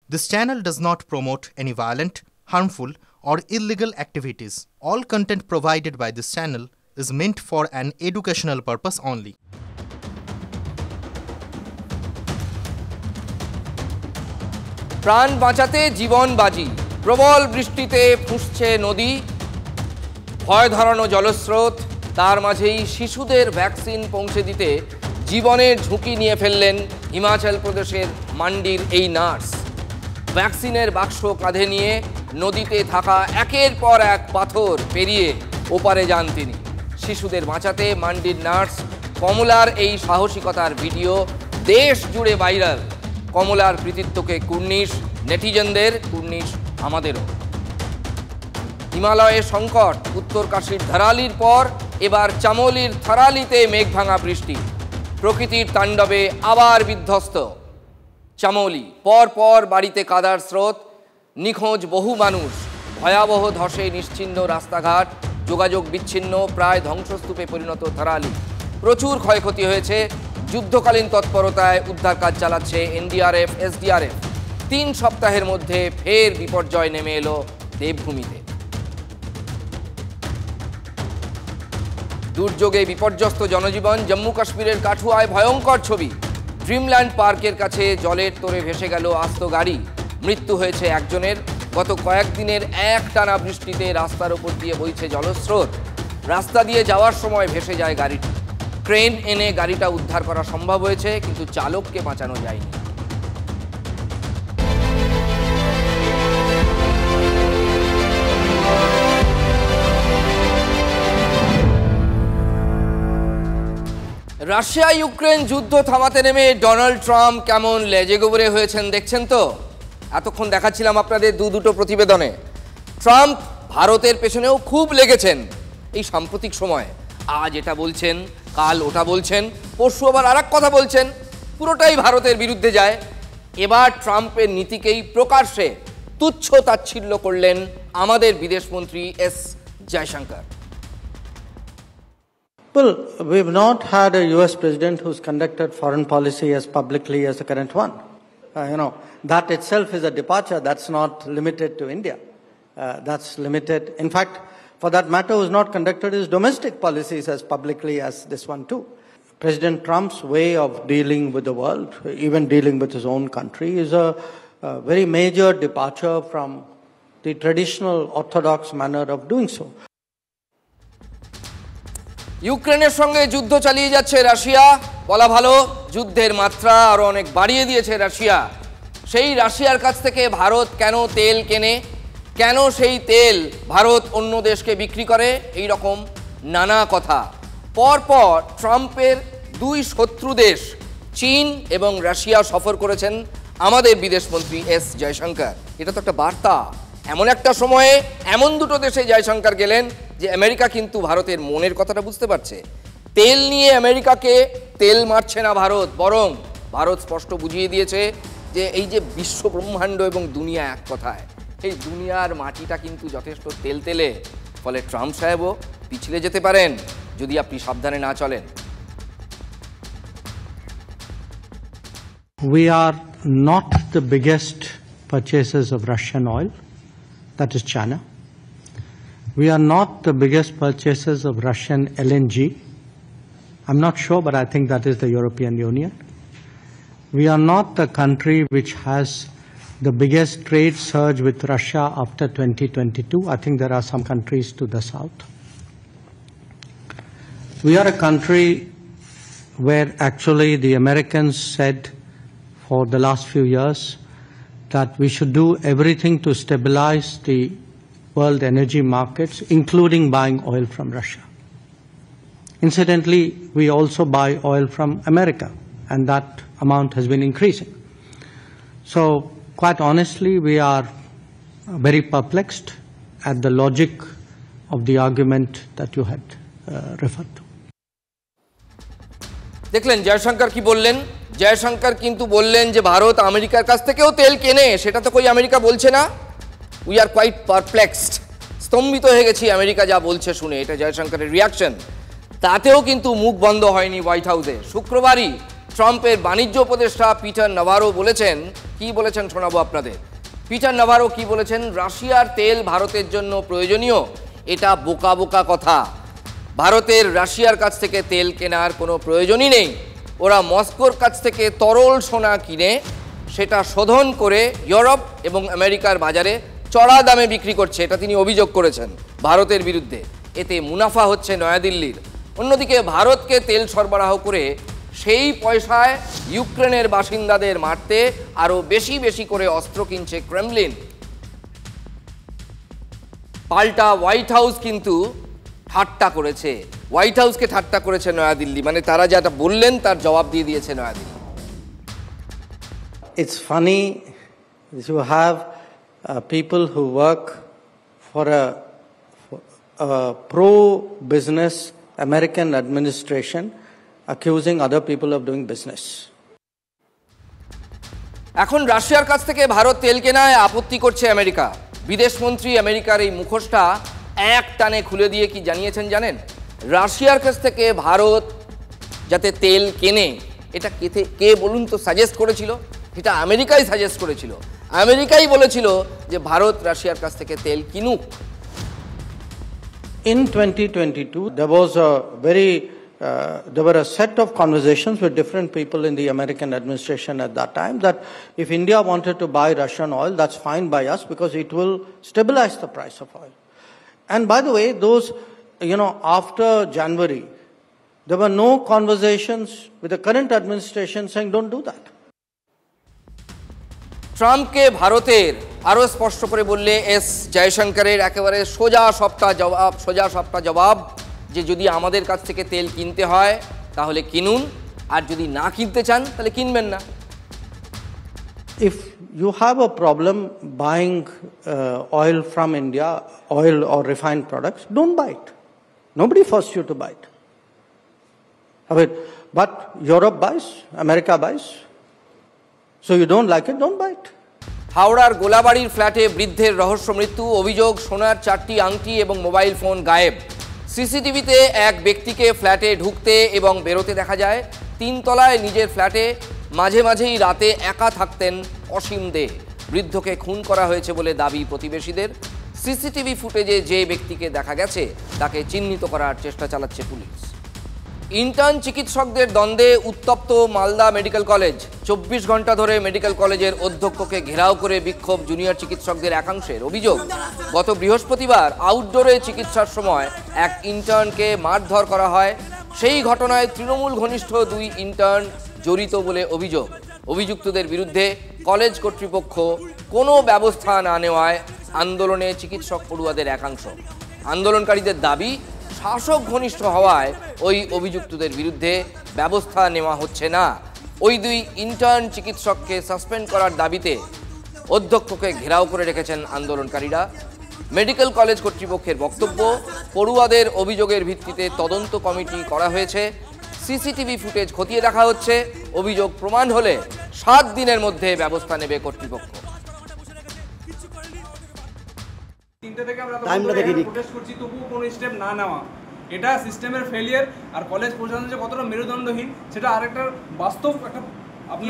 This channel does not promote any violent, harmful, or illegal activities. All content provided by this channel is meant for an educational purpose only. প্রাণ বাঁচাতে জীবন বাজি, প্রবল বৃষ্টিতে ফুঁসছে নদী, ভয় ধরানো জলস্রোত, তার মাঝেই শিশুদের ভ্যাকসিন পৌঁছে দিতে জীবনের ঝুঁকি নিয়ে ফেললেন হিমাচল প্রদেশের মান্ডির এই নার্স। ভ্যাকসিনের বাক্স কাঁধে নিয়ে নদীতে থাকা একের পর এক পাথর পেরিয়ে ওপারে যান তিনি। শিশুদের বাঁচাতে মান্ডির নার্স কমলার এই সাহসিকতার ভিডিও দেশ জুড়ে ভাইরাল। কমলার কৃতিত্বকে কুর্নিশ নেটিজেনদের, কুর্নিশ আমাদেরও। হিমালয়ে সংকট, উত্তরকাশীর ধারালির পর এবার চামোলির থারালিতে মেঘভাঙা বৃষ্টি, প্রকৃতির তাণ্ডবে আবার বিধ্বস্ত চামোলি। পর বাড়িতে কাদার স্রোত, নিখোঁজ বহু মানুষ, ভয়াবহ ধসে নিশ্চিহ্ন রাস্তাঘাট, যোগাযোগ বিচ্ছিন্ন, প্রায় ধ্বংসস্তূপে পরিণত থারালি। প্রচুর ক্ষয়ক্ষতি হয়েছে। যুদ্ধকালীন তৎপরতায় উদ্ধার কাজ চালাচ্ছে এনডিআরএফ, এসডিআরএফ। 3 সপ্তাহের মধ্যে ফের বিপর্যয় নেমে এলো দেবভূমিতে। দুর্যোগে বিপর্যস্ত জনজীবন। জম্মু কাশ্মীরের কাঠুয়ায় ভয়ঙ্কর ছবি। ড্রিমল্যান্ড পার্কের কাছে জলের তোরে ভেসে গেল আস্ত গাড়ি। মৃত্যু হয়েছে একজনের। গত কয়েকদিনের একটানা বৃষ্টিতে রাস্তার উপর দিয়ে বইছে জলস্রোত। রাস্তা দিয়ে যাওয়ার সময় ভেসে যায় গাড়িটি। ক্রেন এনে গাড়িটা উদ্ধার করা সম্ভব হয়েছে, কিন্তু চালককে বাঁচানো যায়নি। রাশিয়া ইউক্রেন যুদ্ধ থামাতে নেমে ডোনাল্ড ট্রাম্প কেমন লেজেগোবরে হয়েছেন দেখছেন তো। এতক্ষণ দেখাচ্ছিলাম আপনাদের দুটো প্রতিবেদনে। ট্রাম্প ভারতের পেছনেও খুব লেগেছেন এই সাম্প্রতিক সময়ে। আজ এটা বলছেন, কাল ওটা বলছেন, পরশু আবার আর এক কথা বলছেন। পুরোটাই ভারতের বিরুদ্ধে যায়। এবার ট্রাম্পের নীতিকেই প্রকাশ্যে তুচ্ছ তাচ্ছিল্য করলেন আমাদের বিদেশমন্ত্রী S Jaishankar. Well, we've not had a US president who's conducted foreign policy as publicly as the current one. That itself is a departure. That's not limited to India. That's limited. In fact, for that matter, who's not conducted his domestic policies as publicly as this one too. President Trump's way of dealing with the world, even dealing with his own country, is a very major departure from the traditional orthodox manner of doing so. ইউক্রেনের সঙ্গে যুদ্ধ চালিয়ে যাচ্ছে Russia. বলা ভালো, যুদ্ধের মাত্রা আরো অনেক বাড়িয়ে দিয়েছে রাশিয়া। সেই রাশিয়ার কাছ থেকে ভারত কেন তেল কেনে, কেন সেই তেল ভারত অন্য দেশকে বিক্রি করে, এই রকম নানা কথা। পরপর ট্রাম্পের 2 শত্রু দেশ চীন এবং রাশিয়া সফর করেছেন আমাদের বিদেশমন্ত্রী এস জয়শঙ্কর। এটা তো একটা বার্তা। এমন একটা সময়ে এমন 2 দেশে জয়শঙ্কর গেলেন যে আমেরিকা কিন্তু ভারতের মনের কথাটা বুঝতে পারছে। তেল নিয়ে আমেরিকাকে তেল মারছে না ভারত, বরং ভারত স্পষ্ট বুঝিয়ে দিয়েছে যে এই যে বিশ্ব ব্রহ্মাণ্ড এবং দুনিয়া এক কথায়, এই দুনিয়ার মাটিটা কিন্তু যথেষ্ট তেলে। ফলে ট্রাম্প সাহেবও পিছলে যেতে পারেন যদি আপনি সাবধানে না চলেন। We are not the biggest purchasers of Russian oil, that is China. We are not the biggest purchasers of Russian LNG. I'm not sure, but I think that is the European Union. We are not the country which has the biggest trade surge with Russia after 2022. I think there are some countries to the south. We are a country where actually the Americans said for the last few years that we should do everything to stabilize the world energy markets, including buying oil from Russia. Incidentally, we also buy oil from America, and that amount has been increasing. So, quite honestly, we are very perplexed at the logic of the argument that you had referred to. দেখলেন জয়শঙ্কর কি বললেন। জয়শঙ্কর কিন্তু বললেন যে ভারত আমেরিকার কাছ থেকেও তেল কেনে, সেটা তো কই আমেরিকা বলছে না। উই আর কোয়াইট পারপ্লেক্সড, স্তম্ভিত হয়ে গেছি আমেরিকা যা বলছে শুনে। এটা জয়শঙ্করের রিয়াকশন। তাতেও কিন্তু মুখ বন্ধ হয়নি হোয়াইট হাউসে। শুক্রবারই ট্রাম্পের বাণিজ্য উপদেষ্টা পিটার নাভারো বলেছেন, কি বলেছেন শোনাবো আপনাদের। পিটার নাভারো কি বলেছেন? রাশিয়ার তেল ভারতের জন্য প্রয়োজনীয়, এটা বোকা বোকা কথা। ভারতের রাশিয়ার কাছ থেকে তেল কেনার কোনো প্রয়োজনই নেই। ওরা মস্কোর কাছ থেকে তরল সোনা কিনে সেটা শোধন করে ইউরোপ এবং আমেরিকার বাজারে চড়া দামে বিক্রি করছে, এটা তিনি অভিযোগ করেছেন ভারতের বিরুদ্ধে। এতে মুনাফা হচ্ছে নয়াদিল্লির। অন্যদিকে ভারতকে তেল সরবরাহ করে সেই পয়সায় ইউক্রেনের বাসিন্দাদের মারতে আরও বেশি বেশি করে অস্ত্র কিনছে ক্রেমলিন। পাল্টা হোয়াইট হাউস কিন্তু ঠাট্টা করেছে, হোয়াইট হাউসকে ঠাট্টা করেছে নয়াদিল্লি, মানে তারা যেটা বললেন তার জবাব দিয়ে দিয়েছে New Delhi. It's funny you have people who work for a pro-business American administration accusing other people of doing business. এখন রাশিয়ার কাছ থেকে ভারত তেল কেনায় আপত্তি করছে আমেরিকা। বিদেশমন্ত্রী আমেরিকার এই মুখোশটা এক টানে খুলে দিয়ে কি জানিয়েছেন জানেন? রাশিয়ার কাছ থেকে ভারত যাতে তেল কেনে, এটা কে বলুন তো সাজেস্ট করেছিল? এটা আমেরিকাই সাজেস্ট করেছিল। আমেরিকাই বলেছিল যে ভারত রাশিয়ার কাছ থেকে তেল কিনুক। In 2022, there were a set of conversations with different people in the American administration at that time that if India wanted to buy Russian oil, that's fine by us because it will stabilize the price of oil. And by the way, those, after January, there were no conversations with the current administration saying don't do that. ট্রাম্পকে ভারতের আরও স্পষ্ট করে বললে S জয়শঙ্করের একেবারে সোজা সপ্তাহ জবাব যে যদি আমাদের কাছ থেকে তেল কিনতে হয় তাহলে কিনুন, আর যদি না কিনতে চান তাহলে কিনবেন না। If you have a problem buying oil from India, oil or refined products, don't buy it. Nobody forced you to buy it. But Europe buys, America buys. So you don't like it, don't buy it. হাওড়ার গোলাবাড়ির ফ্ল্যাটে বৃদ্ধের রহস্য মৃত্যু, অভিযোগ সোনার 4টি আংটি এবং মোবাইল ফোন গায়েব। সিসিটিভিতে এক ব্যক্তিকে ফ্ল্যাটে ঢুকতে এবং বেরোতে দেখা যায়। 3 তলায় নিজের ফ্ল্যাটে মাঝে মাঝেই রাতে একা থাকতেন অসীম দে। বৃদ্ধকে খুন করা হয়েছে বলে দাবি প্রতিবেশীদের। সিসিটিভি ফুটেজে যে ব্যক্তিকে দেখা গেছে তাকে চিহ্নিত করার চেষ্টা চালাচ্ছে পুলিশ। ইন্টার্ন চিকিৎসকদের দ্বন্দ্বে উত্তপ্ত মালদা মেডিকেল কলেজ। 24 ঘন্টা ধরে মেডিকেল কলেজের অধ্যক্ষকে ঘেরাও করে বিক্ষোভ জুনিয়র চিকিৎসকদের একাংশের। অভিযোগ, গত বৃহস্পতিবার আউটডোরে চিকিৎসার সময় এক ইন্টার্নকে মারধর করা হয়। সেই ঘটনায় তৃণমূল ঘনিষ্ঠ 2 ইন্টার্ন জড়িত বলে অভিযোগ। অভিযুক্তদের বিরুদ্ধে কলেজ কর্তৃপক্ষ কোনো ব্যবস্থা না নেওয়ায় আন্দোলনে চিকিৎসক পড়ুয়াদের একাংশ। আন্দোলনকারীদের দাবি, শাসক ঘনিষ্ঠ হওয়ায় ওই অভিযুক্তদের বিরুদ্ধে ব্যবস্থা নেওয়া হচ্ছে না। ওই 2 ইন্টার্ন চিকিৎসককে সাসপেন্ড করার দাবিতে অধ্যক্ষকে ঘেরাও করে রেখেছেন আন্দোলনকারীরা। মেডিকেল কলেজ কর্তৃপক্ষের বক্তব্য, পড়ুয়াদের অভিযোগের ভিত্তিতে তদন্ত কমিটি করা হয়েছে। সিসিটিভি ফুটেজ খতিয়ে দেখা হচ্ছে। অভিযোগ প্রমাণ হলে 7 দিনের মধ্যে ব্যবস্থা নেবে কর্তৃপক্ষ। এটা সিস্টেমের ফেলিয়ার, আর কলেজ প্রশাসন যে কতটা মেরুদণ্ডহীন সেটা আরেকটা বাস্তব একটা আপনি